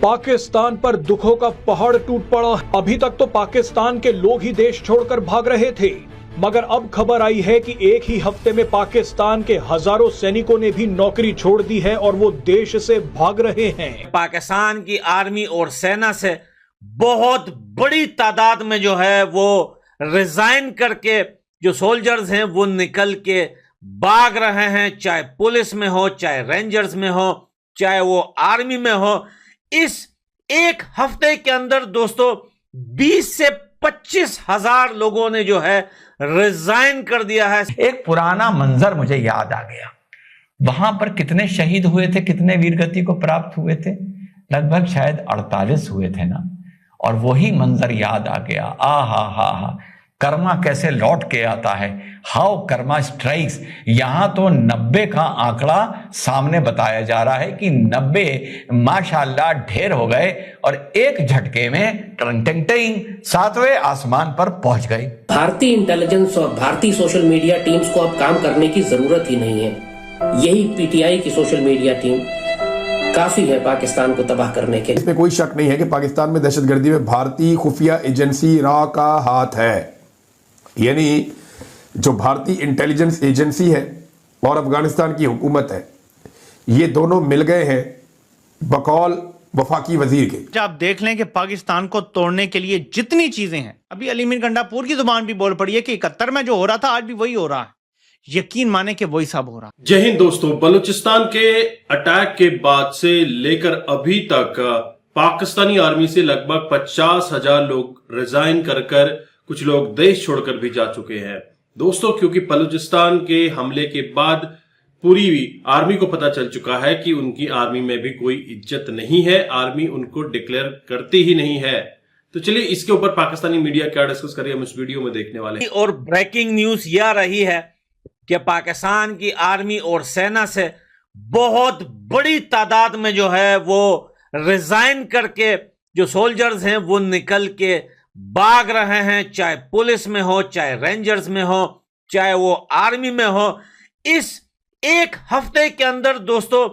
पाकिस्तान पर दुखों का पहाड़ टूट पड़ा। अभी तक तो पाकिस्तान के लोग ही देश छोड़कर भाग रहे थे, मगर अब खबर आई है कि एक ही हफ्ते में पाकिस्तान के हजारों सैनिकों ने भी नौकरी छोड़ दी है और वो देश से भाग रहे हैं। पाकिस्तान की आर्मी और सेना से बहुत बड़ी तादाद में जो है वो रिजाइन करके जो सोल्जर्स हैं वो निकल के भाग रहे हैं, चाहे पुलिस में हो, चाहे रेंजर्स में हो, चाहे वो आर्मी में हो। इस एक हफ्ते के अंदर दोस्तों 20 से 25 हजार लोगों ने जो है रिजाइन कर दिया है। एक पुराना मंजर मुझे याद आ गया। वहां पर कितने शहीद हुए थे, कितने वीरगति को प्राप्त हुए थे? लगभग शायद 48 हुए थे ना। और वही मंजर याद आ गया। हा, कर्मा कैसे लौट के आता है, हाउ कर्मा स्ट्राइक्स। यहां तो 90 का आंकड़ा सामने बताया जा रहा है कि 90 माशाल्लाह ढेर हो गए और एक झटके में टंग सातवें आसमान पर पहुंच गए। भारतीय इंटेलिजेंस और भारतीय सोशल मीडिया टीम्स को अब काम करने की जरूरत ही नहीं है। यही पीटीआई की सोशल मीडिया टीम काफी है पाकिस्तान को तबाह करने के। इसमें कोई शक नहीं है कि पाकिस्तान में दहशतगर्दी में भारतीय खुफिया एजेंसी रा का हाथ है। यानी जो भारतीय इंटेलिजेंस एजेंसी है और अफगानिस्तान की हुकूमत है, ये दोनों मिल गए हैं बकौल वफाकी वजीर के। आप देख लें कि पाकिस्तान को तोड़ने के लिए जितनी चीजें हैं, अभी अली मीर गंडापुर की जुबान भी बोल पड़ी है कि 71 में जो हो रहा था आज भी वही हो रहा है। यकीन माने कि वही सब हो रहा। जय हिंद दोस्तों, बलूचिस्तान के अटैक के बाद से लेकर अभी तक पाकिस्तानी आर्मी से लगभग 50,000 लोग रिजाइन कर कुछ लोग देश छोड़कर भी जा चुके हैं दोस्तों, क्योंकि बलूचिस्तान के हमले के बाद पूरी आर्मी को पता चल चुका है कि उनकी आर्मी में भी कोई इज्जत नहीं है, आर्मी उनको डिक्लेयर करती ही नहीं है। तो चलिए इसके ऊपर पाकिस्तानी मीडिया क्या डिस्कस कर रही है हम इस वीडियो में देखने वाले हैं। और ब्रेकिंग न्यूज यह आ रही है कि पाकिस्तान की आर्मी और सेना से बहुत बड़ी तादाद में जो है वो रिजाइन करके जो सोल्जर्स हैं वो निकल के भाग रहे हैं, चाहे पुलिस में हो, चाहे रेंजर्स में हो, चाहे वो आर्मी में हो। इस एक हफ्ते के अंदर दोस्तों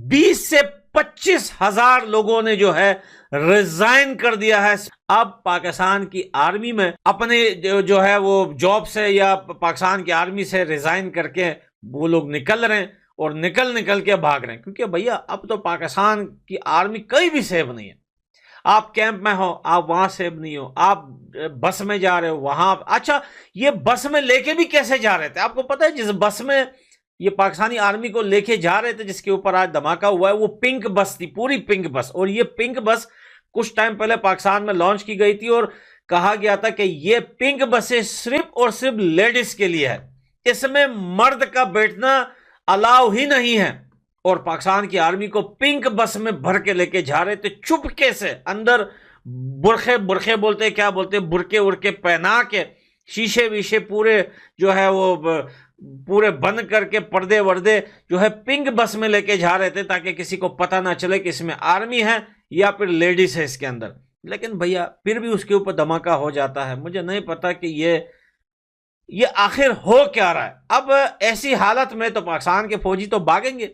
20 से 25 हजार लोगों ने जो है रिजाइन कर दिया है। अब पाकिस्तान की आर्मी में अपने जो है वो जॉब से या पाकिस्तान की आर्मी से रिजाइन करके वो लोग निकल रहे हैं और निकल के भाग रहे हैं, क्योंकि भैया अब तो पाकिस्तान की आर्मी कहीं भी सेफ नहीं है। आप कैंप में हो, आप वहां सेफ नहीं हो, आप बस में जा रहे हो वहां। अच्छा, ये बस में लेके भी कैसे जा रहे थे? आपको पता है जिस बस में ये पाकिस्तानी आर्मी को लेके जा रहे थे, जिसके ऊपर आज धमाका हुआ है, वो पिंक बस थी, पूरी पिंक बस। और ये पिंक बस कुछ टाइम पहले पाकिस्तान में लॉन्च की गई थी और कहा गया था कि ये पिंक बसें सिर्फ और सिर्फ लेडीज के लिए है, इसमें मर्द का बैठना अलाउ ही नहीं है। और पाकिस्तान की आर्मी को पिंक बस में भर के लेके जा रहे थे चुपके से, अंदर बुरखे बोलते क्या बोलते, बुरके उरके पहना के, शीशे वीशे पूरे जो है वो पूरे बंद करके, पर्दे वर्दे जो है पिंक बस में लेके जा रहे थे, ताकि किसी को पता ना चले कि इसमें आर्मी है या फिर लेडीज है इसके अंदर। लेकिन भैया फिर भी उसके ऊपर धमाका हो जाता है। मुझे नहीं पता कि ये आखिर हो क्या रहा है। अब ऐसी हालत में तो पाकिस्तान के फौजी तो भागेंगे,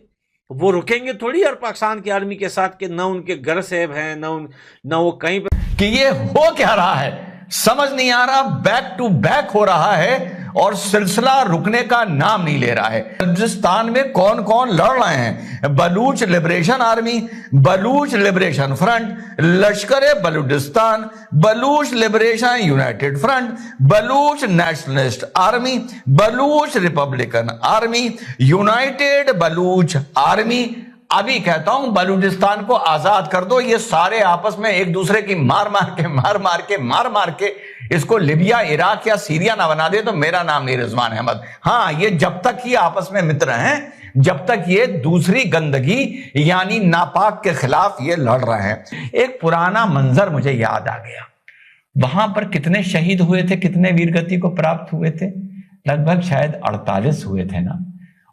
वो रुकेंगे थोड़ी और पाकिस्तान की आर्मी के साथ कि ना उनके घर सेफ हैं, ना वो कहीं पे। कि ये हो क्या रहा है समझ नहीं आ रहा। बैक टू बैक हो रहा है और सिलसिला रुकने का नाम नहीं ले रहा है। बलूचिस्तान में कौन कौन लड़ रहे हैं? Baloch Liberation Army, Baloch Liberation Front, Lashkar Balochistan, Baloch Liberation United Front, Baloch Nationalist Army, Baloch Republican Army, United Baloch Army. अभी कहता हूं बलूचिस्तान को आजाद कर दो। ये सारे आपस में एक दूसरे की मार मार के इसको लिबिया, इराक या सीरिया ना बना दे तो मेरा नाम नहीं रिजवान अहमद। हाँ, ये जब तक ये आपस में मित्र हैं, जब तक ये दूसरी गंदगी यानी नापाक के खिलाफ ये लड़ रहे हैं। एक पुराना मंजर मुझे याद आ गया। वहां पर कितने शहीद हुए थे, कितने वीरगति को प्राप्त हुए थे? लगभग शायद 48 हुए थे ना।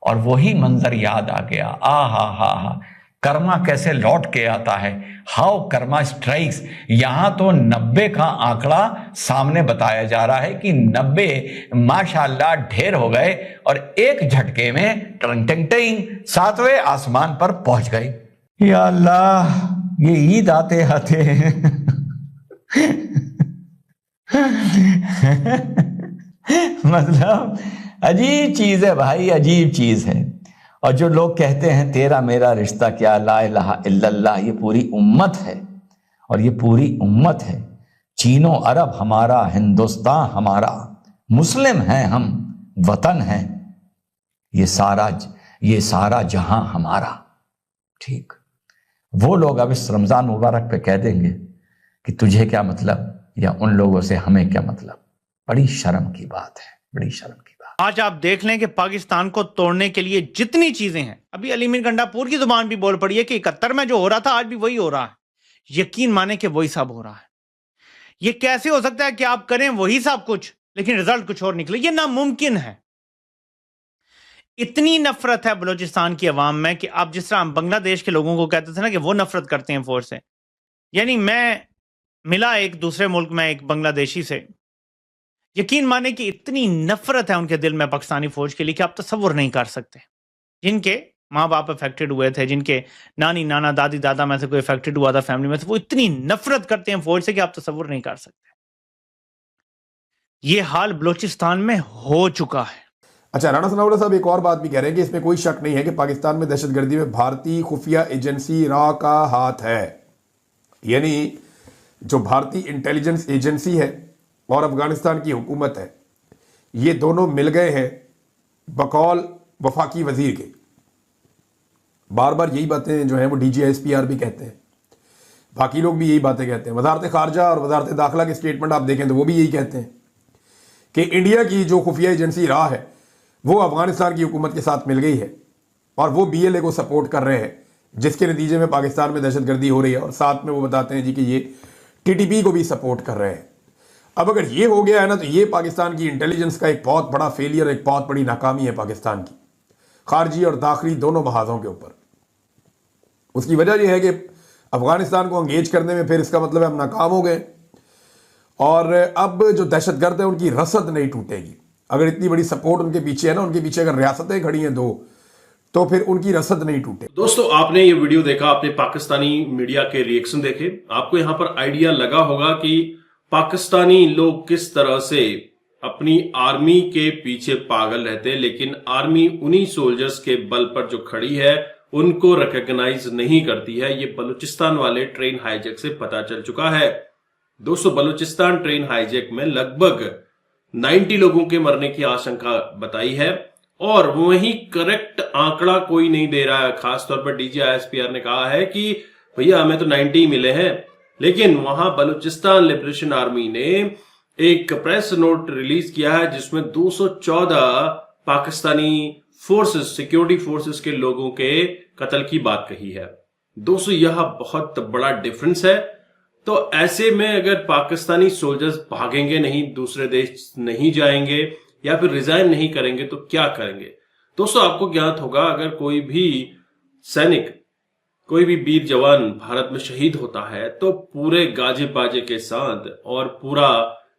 और वही मंजर याद आ गया। हा, कर्मा कैसे लौट के आता है, हाउ कर्मा स्ट्राइक्स। यहां तो 90 का आंकड़ा सामने बताया जा रहा है कि 90 माशाल्लाह ढेर हो गए और एक झटके में टंग सातवें आसमान पर पहुंच गए। या अल्लाह, ये ईद आते आते मतलब अजीब चीज है भाई, अजीब चीज है। और जो लोग कहते हैं तेरा मेरा रिश्ता क्या, ला इलाहा इल्लल्लाह, ये पूरी उम्मत है और ये पूरी उम्मत है। चीनो अरब हमारा, हिंदुस्तान हमारा, मुस्लिम हैं हम, वतन है ये सारा जहां हमारा। ठीक, वो लोग अब इस रमजान मुबारक पे कह देंगे कि तुझे क्या मतलब, या उन लोगों से हमें क्या मतलब। बड़ी शर्म की बात है, बड़ी शर्म की बात। आज आप देख लें कि पाकिस्तान को तोड़ने के लिए जितनी चीजें हैं, अभी अली मीर गंडापुर की जुबान भी बोल पड़ी है कि 71 में जो हो रहा था आज भी वही हो रहा है। यकीन माने कि वही सब हो रहा है। ये कैसे हो सकता है कि आप करें वही सब कुछ लेकिन रिजल्ट कुछ और निकले? ये नामुमकिन है। इतनी नफरत है बलूचिस्तान की अवाम में कि आप जिस तरह हम बांग्लादेश के लोगों को कहते थे ना कि वो नफरत करते हैं फौज से, यानी मैं मिला एक दूसरे मुल्क में एक बांग्लादेशी से, यकीन माने कि इतनी नफरत है उनके दिल में पाकिस्तानी फौज के लिए कि आप तसव्वुर नहीं कर सकते। जिनके माँ बाप अफेक्टेड हुए थे, जिनके नानी नाना दादी दादा में से कोई अफेक्टेड हुआ था फैमिली में, तो वो इतनी नफरत करते हैं फौज से कि आप तसव्वुर नहीं कर सकते। ये हाल बलूचिस्तान में हो चुका है। अच्छा, राणा सनाउल्लाह साहब एक और बात भी कह रहे हैं कि इसमें कोई शक नहीं है कि पाकिस्तान में दहशतगर्दी में भारतीय खुफिया एजेंसी रा का हाथ है। यानी जो भारतीय इंटेलिजेंस एजेंसी है और अफगानिस्तान की हुकूमत है, ये दोनों मिल गए हैं बकौल वफाकी वजीर के। बार बार यही बातें जो हैं वो DGISPR भी कहते हैं, बाकी लोग भी यही बातें कहते हैं। वजारत खारजा और वजारत दाखिला के स्टेटमेंट आप देखें तो वो भी यही कहते हैं कि इंडिया की जो खुफिया एजेंसी रा है वो अफगानिस्तान की हुकूमत के साथ मिल गई है और वो BLA को सपोर्ट कर रहे हैं, जिसके नतीजे में पाकिस्तान में दहशतगर्दी हो रही है। और साथ में वो बताते हैं जी कि ये TTP को भी सपोर्ट कर रहे हैं। अब अगर ये हो गया है ना, तो ये पाकिस्तान की इंटेलिजेंस का एक बहुत बड़ा फेलियर, एक बहुत बड़ी नाकामी है पाकिस्तान की, खारजी और दाखिली दोनों महाजों के ऊपर। उसकी वजह यह है कि अफगानिस्तान को अंगेज करने में फिर इसका मतलब है हम नाकाम हो गए और अब जो दहशतगर्द है उनकी रसद नहीं टूटेगी। अगर इतनी बड़ी सपोर्ट उनके पीछे है ना, उनके पीछे अगर रियासतें खड़ी हैं दो, तो फिर उनकी रसद नहीं टूटे। दोस्तों, आपने ये वीडियो देखा, आपने पाकिस्तानी मीडिया के रिएक्शन देखे, आपको यहां पर आइडिया लगा होगा कि पाकिस्तानी लोग किस तरह से अपनी आर्मी के पीछे पागल रहते हैं, लेकिन आर्मी उन्हीं सोल्जर्स के बल पर जो खड़ी है उनको रिकॉग्नाइज नहीं करती है। ये बलूचिस्तान वाले ट्रेन हाईजैक से पता चल चुका है। दोस्तों, बलूचिस्तान ट्रेन हाईजैक में लगभग 90 लोगों के मरने की आशंका बताई है और वही करेक्ट आंकड़ा कोई नहीं दे रहा है। खासतौर पर DGISPR ने कहा है कि भैया हमें तो 90 मिले हैं, लेकिन वहां बलूचिस्तान लिबरेशन आर्मी ने एक प्रेस नोट रिलीज किया है जिसमें 214 पाकिस्तानी फोर्सेस, सिक्योरिटी फोर्सेस के लोगों के कत्ल की बात कही है। दोस्तों, यह बहुत बड़ा डिफरेंस है। तो ऐसे में अगर पाकिस्तानी सोल्जर्स भागेंगे नहीं, दूसरे देश नहीं जाएंगे या फिर रिजाइन नहीं करेंगे तो क्या करेंगे? दोस्तों, आपको ज्ञात होगा, अगर कोई भी सैनिक, कोई भी वीर जवान भारत में शहीद होता है तो पूरे गाजे बाजे के साथ और पूरा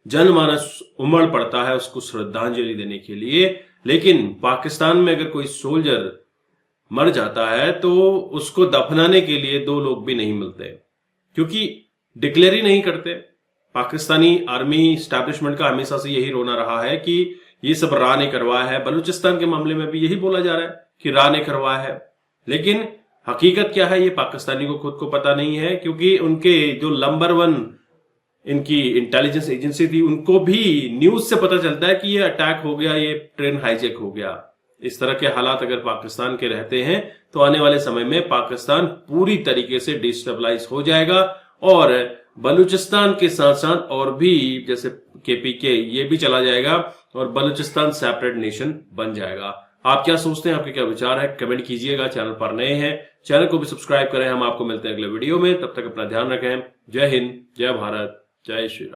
जनमानस उमड़ पड़ता है उसको श्रद्धांजलि देने के लिए। लेकिन पाकिस्तान में अगर कोई सोल्जर मर जाता है तो उसको दफनाने के लिए 2 लोग भी नहीं मिलते, क्योंकि डिक्लेयर ही नहीं करते। पाकिस्तानी आर्मी स्टैब्लिशमेंट का हमेशा से यही रोना रहा है कि ये सब रा ने करवाया है। बलूचिस्तान के मामले में भी यही बोला जा रहा है कि रा ने करवाया है, लेकिन हकीकत क्या है ये पाकिस्तानी को खुद को पता नहीं है, क्योंकि उनके जो नंबर 1 इनकी इंटेलिजेंस एजेंसी थी उनको भी न्यूज से पता चलता है कि ये अटैक हो गया, ये ट्रेन हाईजैक हो गया। इस तरह के हालात अगर पाकिस्तान के रहते हैं तो आने वाले समय में पाकिस्तान पूरी तरीके से डिस्टेबलाइज हो जाएगा और बलूचिस्तान के साथ साथ और भी जैसे KPK ये भी चला जाएगा और बलूचिस्तान सेपरेट नेशन बन जाएगा। आप क्या सोचते हैं, आपके क्या विचार है, कमेंट कीजिएगा। चैनल पर नए हैं, चैनल को भी सब्सक्राइब करें। हम आपको मिलते हैं अगले वीडियो में, तब तक अपना ध्यान रखें। जय हिंद, जय भारत, जय श्री राम।